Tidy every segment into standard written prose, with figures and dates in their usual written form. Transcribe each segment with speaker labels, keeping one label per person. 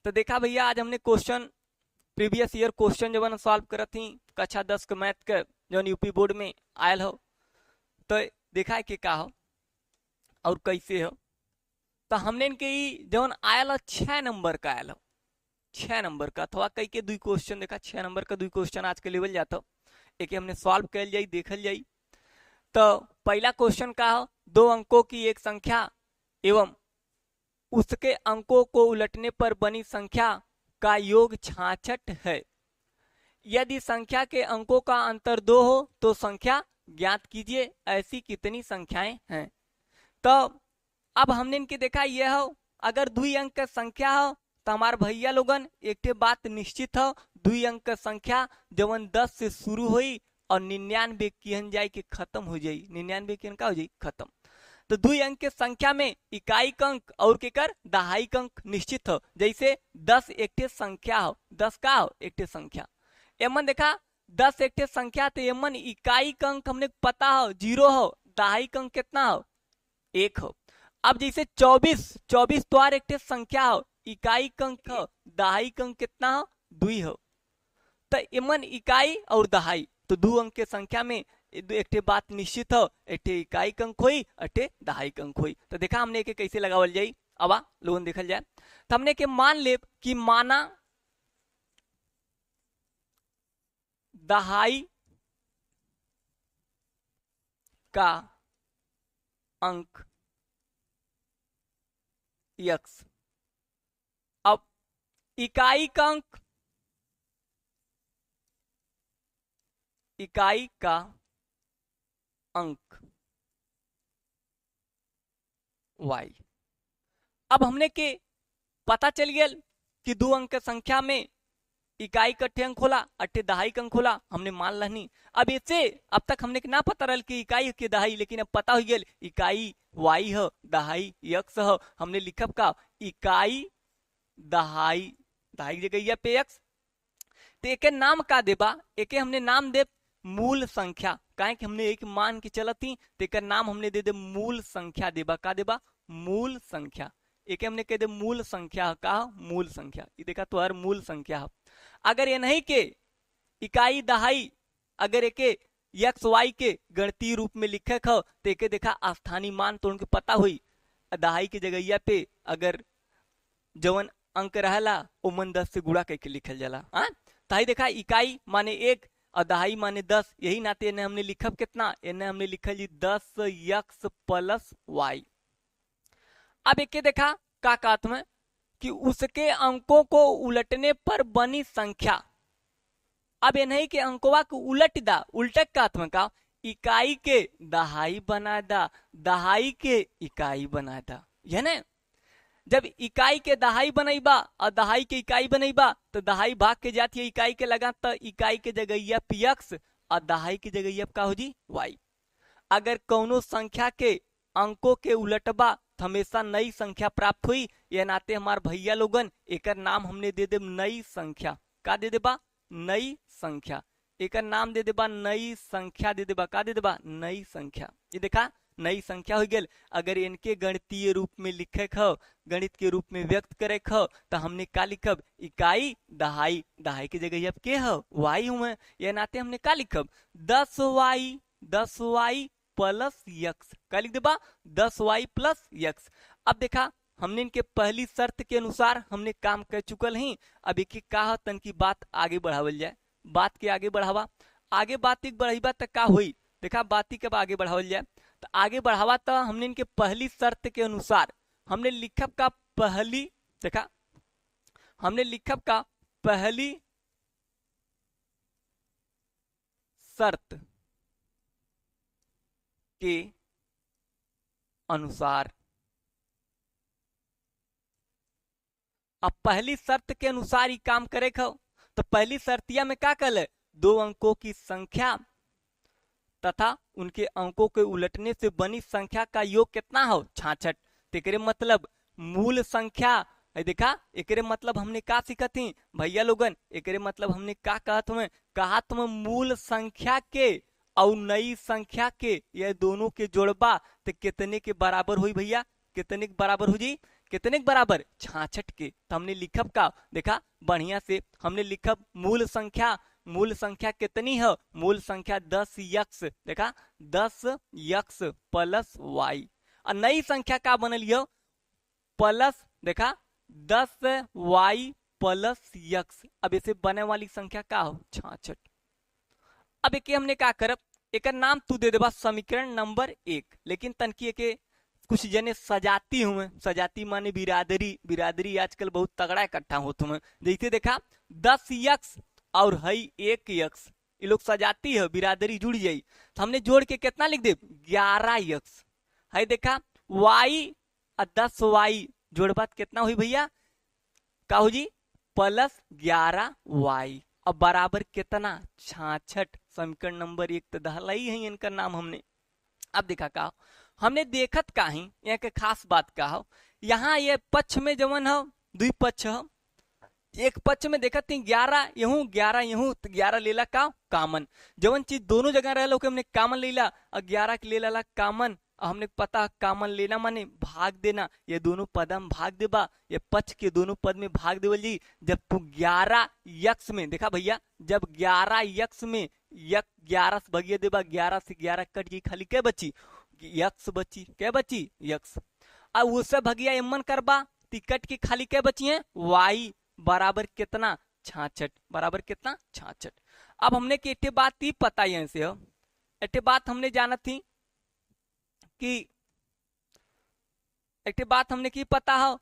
Speaker 1: तो देखा भैया आज हमने क्वेश्चन प्रीवियस ईयर क्वेश्चन जब सॉल्व करत थी कक्षा 10 के मैथ के जो यूपी बोर्ड में आयल हो, तो देखा है कि का हो और कैसे हो। तो हमने इनके जवन आयल हो 6 नंबर का आयल हो, 6 नंबर का अथवा कई के 2 क्वेश्चन देखा 6 नंबर का 2 क्वेश्चन आज के लेवल जाता एक हमने सॉल्व कर जाई देखल जाई। तो पहला क्वेश्चन का हो, 2 अंकों की एक संख्या एवं उसके अंकों को उलटने पर बनी संख्या का योग 66 है। यदि संख्या के अंकों का अंतर 2 हो तो संख्या ज्ञात कीजिए, ऐसी कितनी संख्याएं हैं। तो अब हमने इनके देखा यह हो, अगर 2 अंक का संख्या हो तो हमारे भैया लोगन एक बात निश्चित हो, 2 अंक का संख्या जवन 10 से शुरू हुई और 99 किहन जाए कि खत्म हो जाये, 99 किहन का हो जाये खत्म। तो 2 अंक के संख्या में इकाई अंक और केकर दहाई अंक निश्चित हो। जैसे 10 एक संख्या हो, 10 का हो एक संख्या, एमन देखा 10 एक संख्या तो एमन इकाई अंक हमने पता हो 0 हो, दहाई अंक कितना हो 1 हो। अब जैसे 24 तो एक संख्या हो, इकाई अंक हो, दहाई अंक कितना हो 2 हो। तो एमन इकाई और दहाई तो 2 अंक के संख्या में एक बात निश्चित हो, एक इकाई अंक हुई एक दहाई अंक हुई। तो देखा हमने के कैसे लगावल जाई, अब लोगन देखल जाए। तो हमने के मान ले कि माना दहाई का अंक x, अब इकाई का अंक इकाई का अंक y। अब हमने के पता चल गया कि 2 अंक संख्या में इकाई का अंक होला अट्ठे दहाई का अंक होला, हमने मान लहनी। अब इससे अब तक हमने के ना पता रहा कि इकाई के दहाई, लेकिन अब पता हो गया इकाई y हो दहाई x हो। हमने लिखब का इकाई दहाई, दहाई जगह पे x, तो एक नाम का देबा, एक हमने नाम दे मूल संख्या, काहे कि हमने एक मान के चलत थी तो एक नाम हमने दे मूल संख्या देबा, का देबा मूल संख्या। एक हमने कह दे मूल संख्या का मूल संख्या, ये देखा तो हर मूल संख्या। अगर ये नहीं के इकाई दहाई अगर एक एक्स वाई के गणितीय रूप में लिखे हो तो एक देखा स्थानीय मान तो उनके पता हुई, दहाई की जगह पे अगर जवन अंक रहला ओमन 10 से गुणा करके लिखल जाला। ताही देखा इकाई माने 1 और दहाई माने 10, यही नाते इन्हें हमने लिखब कितना, इन्हें हमने लिखल जी 10x प्लस y। अब एक देखा का कहत में कि उसके अंकों को उलटने पर बनी संख्या। अब ये नहीं कि अंकों को उलट दा, उल्टक का में का इकाई के दहाई बना दा, दहाई के इकाई बना दा, यह ना। जब इकाई के दहाई बनैबा और दहाई के इकाई बनैबा तो दहाई भाग के जाती है इकाई के लगा, तो इकाई के जगह px और दहाई की जगह का हो जी y। अगर कौनो संख्या के अंकों के उलटबा तो हमेशा नई संख्या प्राप्त हुई, ये नाते हमार भैया लोगन एक नाम हमने दे दे नई संख्या, का दे देबा नई संख्या, एक नाम दे देबा नई संख्या दे देबा, का दे देबा नई संख्या। ये देखा नई संख्या हो गई। अगर इनके गणितीय रूप में लिखे हो, गणित के रूप में व्यक्त करे हो तो हमने का लिखब इकाई दहाई, दहाई की जगह अब के हो y हूं, ये नाते हमने का लिखब 10y प्लस x, का लिख देबा 10y प्लस x। अब देखा हमने इनके पहली शर्त के अनुसार हमने काम कर चुकल ही। अब एक का तन की बात आगे बढ़ावल जाए, बात के आगे बढ़ावा, आगे बात बढ़ाइबा तक का हुई, देखा बात कब आगे बढ़ावल जाए तो आगे बढ़ावा तो हमने इनके पहली शर्त के अनुसार हमने लिखब का पहली, देखा हमने लिखब का पहली शर्त के अनुसार। अब पहली शर्त के अनुसार ही काम करे खो, तो पहली शर्तिया में क्या कल है 2 अंकों की संख्या तथा उनके अंकों के उलटने से बनी संख्या का योग कितना हो 66। तेरे मतलब मूल संख्या, देखा एकरे मतलब हमने का सीखा थी भैया लोगन, एकरे मतलब हमने का कहत में मूल संख्या के और नई संख्या के ये दोनों के जोड़बा तो कितने के बराबर हुई भैया, कितने के बराबर हो जी, कितने के बराबर 66 के। तो हमने लिखब का देखा बढ़िया से हमने लिखब मूल संख्या कितनी है, मूल संख्या 10x देखा 10x प्लस वाई। और नई संख्या का बनल हो प्लस देखा 10y प्लस x। अब इसे बने वाली संख्या का हो 66। अब एक हमने क्या करब एक नाम तू दे देबा समीकरण नंबर 1, लेकिन तनकी के कुछ जने सजाती हुए, सजाती माने बिरादरी आजकल बहुत तगड़ा इकट्ठा होते हैं। जैसे देखा 10x और हई 1x, ये लोग सजाती है बिरादरी जुड़ जाई, तो हमने जोड़ के कितना लिख दे 11x। है देखा y और 10y जोड़ बात कितना हुई भैया का हो जी प्लस 11y। अब बराबर कितना 66। समीकरण नंबर 1 तो दहला ही है इनका नाम हमने। अब देखा का हमने देखत का ही यहाँ के खास बात का हो, यहाँ ये पक्ष में जवन हो दुई पक्ष हो, एक पक्ष में देखत थी 11 यहूं 11 यहूं, तो 11 लेला का कामन, जवन चीज दोनों जगह रहे हमने कामन लेला और 11 के लेला कामन। हमने पता कामन लेना माने भाग देना, ये दोनों पद में भाग देबा, ये पक्ष के दोनों पद में भाग देवल जी। जब तू 11x में देखा भैया जब 11x में 11 से भगिए देबा, 11 से 11 कट जी, खाली क्या बची x बची, क्या बची x। अब उससे भगिया एमन करबा टिकट की खाली क्या बची है y बराबर कितना 66, बराबर कितना 66। अब हमने की एक बात ही पता यहाँ से हो, एक बात हमने जाना थी कि एक बात हमने की पता हो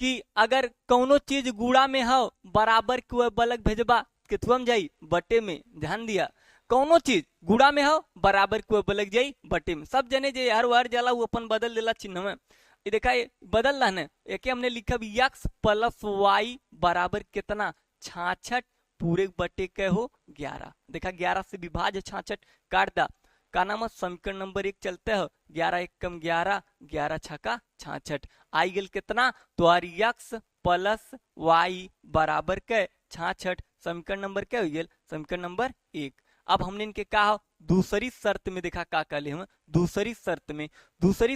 Speaker 1: कि अगर कौनो चीज गुड़ा में हो बराबर के बलक भेजबा कितुआ में जाई बटे में। ध्यान दिया कौनो चीज गुड़ा में हो बराबर के बलक जाई बटे में। सब जने जे हर वार जाला वो अपन बदल देला चिन्ह में, ये देखा ये बदल रहा है। एक हमने लिखा x प्लस वाई बराबर कितना 66 पूरे बटे के हो 11। देखा 11 से विभाज्य 66 काट दा का नाम है समीकरण नंबर 1 चलते हो 11 1 कम 11, 11 छका 66 आई गेल कितना तो x प्लस वाई बराबर के 66। समीकरण नंबर क्या हो गेल समीकरण नंबर 1। अब हमने इनके कहा दूसरी शर्त में देखा का कहले हम दूसरी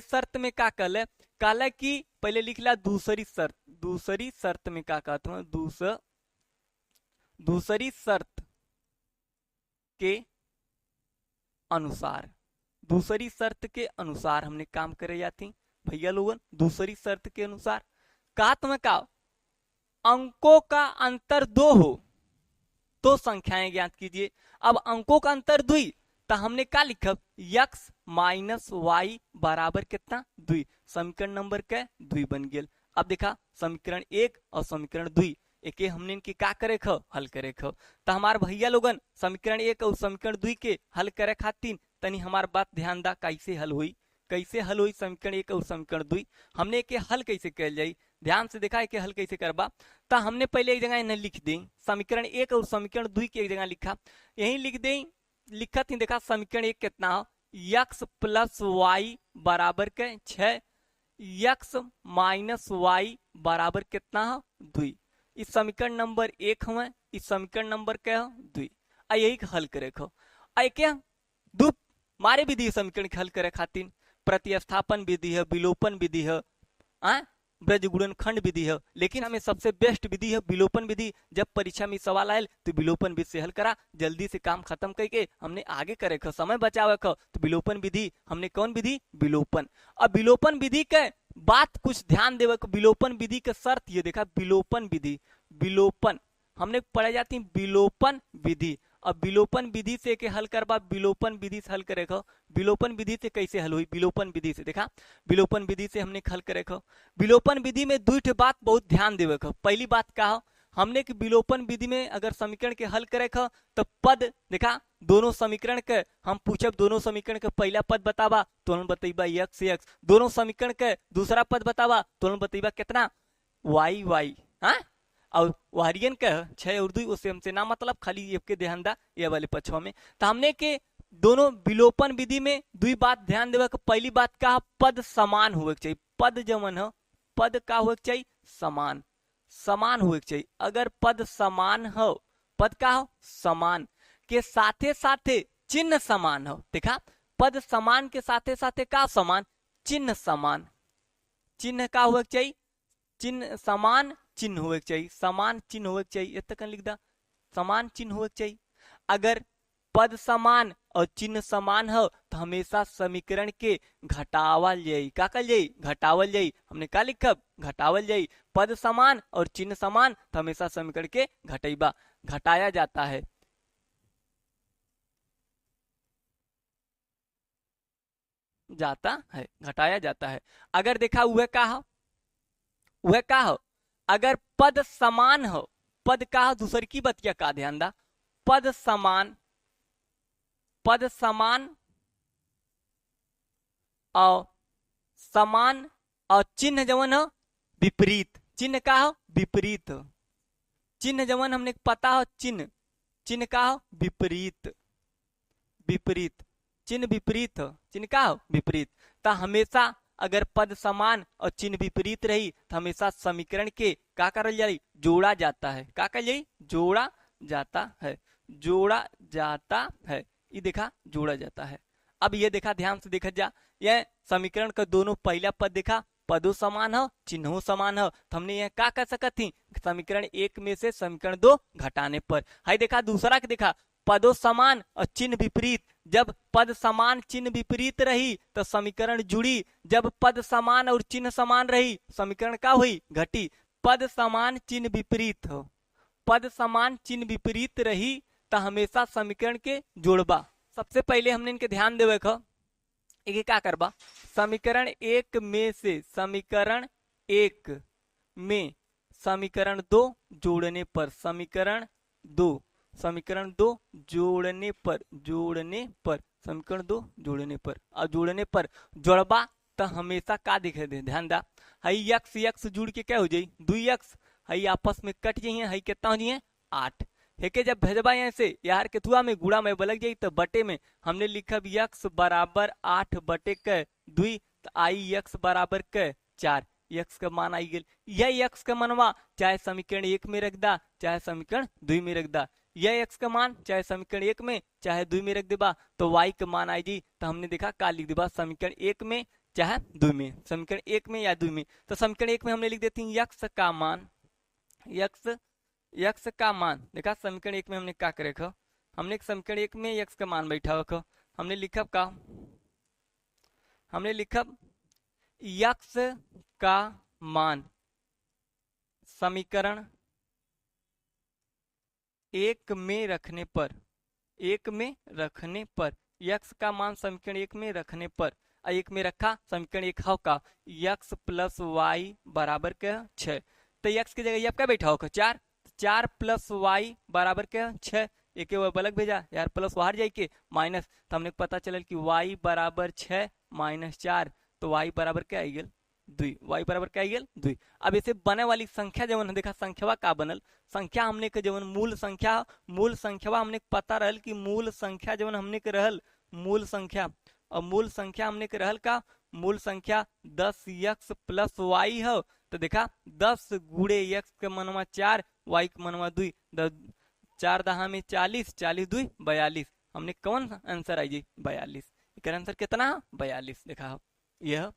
Speaker 1: शर्त में का कहले काला कि पहले लिख ला दूसरी शर्त में का कहते हैं दूसरी शर्त के अनुसार, दूसरी शर्त के अनुसार हमने काम करे जाती भैया लोगन। दूसरी शर्त के अनुसार कहा तुम्हें का अंकों का अंतर 2 हो तो संख्याएं ज्ञात कीजिए। अब अंकों का अंतर 2 तो हमने क्या लिखा x माइनस वाई बराबर कितना 2। समीकरण नंबर क्या 2 बन गया। अब देखा समीकरण 1 और समीकरण 2 एक हमने इनके क्या करे खो हल करे खो। तो हमारे भैया लोगन समीकरण 1 और समीकरण 2 के हल करे खातिर तनी हमार बात ध्यान दा कैसे हल हुई समीकरण 1 और समीकरण 2 हमने के हल कैसे कर जाई ध्यान से देखा है कि हल कैसे करबा। तो हमने पहले एक जगह इन्हें लिख दी समीकरण 1 और समीकरण 2 की एक जगह लिखा, यही लिख दे लिखत ही देखा समीकरण 1 कितना हो x प्लस वाई बराबर के 6, x माइनस वाई बराबर कितना हो 2। इस समीकरण नंबर 1 हुआ, इस समीकरण नंबर क्या हो 2। यही हल करे खो क्या दो मारे विधि समीकरण के हल करे खातिर प्रतिस्थापन विधि है, विलोपन विधि है, ब्रज गुणनखंड विधि है, लेकिन हमें सबसे बेस्ट विधि है विलोपन विधि। जब परीक्षा में सवाल आयल तो विलोपन विधि से हल करा, जल्दी से काम खत्म करके हमने आगे करे खो समय बचावे खो। तो विलोपन विधि हमने कौन विधि विलोपन। अब विलोपन विधि के बात कुछ ध्यान देवे, विलोपन विधि के शर्त ये देखा विलोपन विलोपन हमने पढ़े जाती विलोपन विधि। अब विलोपन विधि से के हल करबा विलोपन विधि से हल करे खो। विलोपन विधि से कैसे हल हुई विलोपन विधि से देखा विलोपन विधि से हमने हल करे खो। विलोपन विधि में 2 बात बहुत ध्यान देवे खो। पहली बात का हो हमने कि विलोपन विधि में अगर समीकरण के हल करे खो तो पद देखा दोनों समीकरण के हम पूछब दोनों समीकरण के पहला पद बतावा तो हम बतेबा x, दोनों समीकरण के दूसरा पद बतावा तो हम बतेबा कितना y। और वारियन का 6 और 2 उससे हमसे ना मतलब खाली ये के ध्यान दा ये वाले पक्षों में। तो हमने के दोनों विलोपन विधि में 2 बात ध्यान देवे। पहली बात का पद समान होवे चाहिए, पद जमन हो पद का होवे चाहिए समान होवे चाहिए। अगर पद समान हो पद का हो समान के साथे साथे चिन्ह समान हो, देखा पद समान के साथे साथे का समान चिन्ह समान, चिन्ह का होवे चाहिए चिन्ह समान चिन्ह होवे के चाहिए, समान चिन्ह होवे के चाहिए, ये तक लिख दा, समान चिन्ह होवे के चाहिए। अगर पद समान और चिन्ह समान हो तो हमेशा समीकरण के घटावल जाई, का कल जाई, घटावल जाई। हमने का लिखब, घटावल जाई। पद समान और चिन्ह समान तो हमेशा समीकरण के घटेबा, घटाया जाता है। जाता है, घटाया जाता है। अगर देखा वह का हो, वह का हो, अगर पद समान हो, पद का हो, दूसर की बतिया का ध्यान दा, पद समान, पद समान और समान और चिन्ह जवन हो विपरीत, चिन्ह का हो विपरीत, चिन्ह जवन हमने पता हो, चिन्ह, चिन्ह का हो विपरीत, विपरीत, चिन्ह विपरीत हो, चिन्ह का हो विपरीत। तो हमेशा अगर पद समान और चिन्ह विपरीत रही तो हमेशा समीकरण के का करल जाई, जोड़ा जाता है, का कर जाई, जोड़ा जाता है, जोड़ा जाता है। ये देखा जोड़ा जाता है। अब ये देखा, ध्यान से देखा जा, यह समीकरण का दोनों पहला पद देखा, पदों समान हो, चिन्हों समान हो, तो हमने यह का कर सकत थी, समीकरण एक में से समीकरण दो घटाने पर। हाई देखा दूसरा के देखा, पदों समान और चिन्ह विपरीत, जब पद समान चिन्ह विपरीत रही तो समीकरण जुड़ी, जब पद समान और चिन्ह समान रही समीकरण का हुई, घटी। पद समान चिन्ह विपरीत हो, पद समान चिन्ह विपरीत रही तो हमेशा समीकरण के जोड़बा। सबसे पहले हमने इनके ध्यान देवे को, एक क्या करबा, समीकरण एक में से समीकरण एक में समीकरण दो जोड़ने पर, समीकरण दो, समीकरण दो जोड़ने पर, जोड़ने पर, समीकरण दो जोड़ने पर, और जोड़ने पर जोड़बा तो हमेशा का दिखे दे, ध्यान दा, हई यक्स यक्स जुड़ के क्या हो जाई, 2x, हई आपस में कट जाइए, हई कितना हो जाइए 8। हेके जब भेजबा यहाँ से यार के थुआ में गुड़ा में बलग जाई तो बटे में हमने लिखब यक्स बराबर 8 बटे क 2, तो आई यक्स बराबर क 4, यक्स का मान आई गेल। यह यक्स का मनवा चाहे समीकरण एक में रख दा चाहे समीकरण 2 में रख दा, यह एक्स का मान चाहे समीकरण एक में चाहे 2 में रख देबा तो y का मान आई जी। तो हमने देखा का लिख देबा, समीकरण एक में चाहे 2 में, समीकरण एक में या 2 में। तो समीकरण एक में हमने लिख देती यक्स का मान, यक्स, यक्स का मान, देखा समीकरण एक में हमने क्या करे खो, हमने समीकरण एक में यक्स का मान बैठा हो, हमने लिखब का, हमने लिखब यक्स का मान समीकरण एक में रखने पर, एक में रखने पर, यक्स का मान समीकरण एक में रखने पर, एक में रखा समीकरण एक हो का यक्स प्लस वाई बराबर के 6, तो यक्स की जगह क्या बैठा होगा 4, 4 प्लस वाई बराबर के 6, एक बलक भेजा यार प्लस बाहर जाए के माइनस, तो हमने पता चलल कि y बराबर 6 माइनस 4, तो y बराबर क्या आई गेल 2, y बराबर क्या आई गेल 2। अब इसे बने वाली संख्या जवन देखा, संख्यावा का बनल, संख्या हमने के जवन मूल संख्या, मूल संख्यावा हमने पता रहल कि मूल संख्या जवन हमने के रहल मूल संख्या, और मूल संख्या हमने के रहल का मूल संख्या 10x प्लस वाई हो, तो देखा 10 गुड़े x के मनवा 4 y के मनवा 2, 4 दहा में 40, 40 2 42, हमने कौन आंसर आई जी 42, इसका आंसर कितना 42 देखा हो यह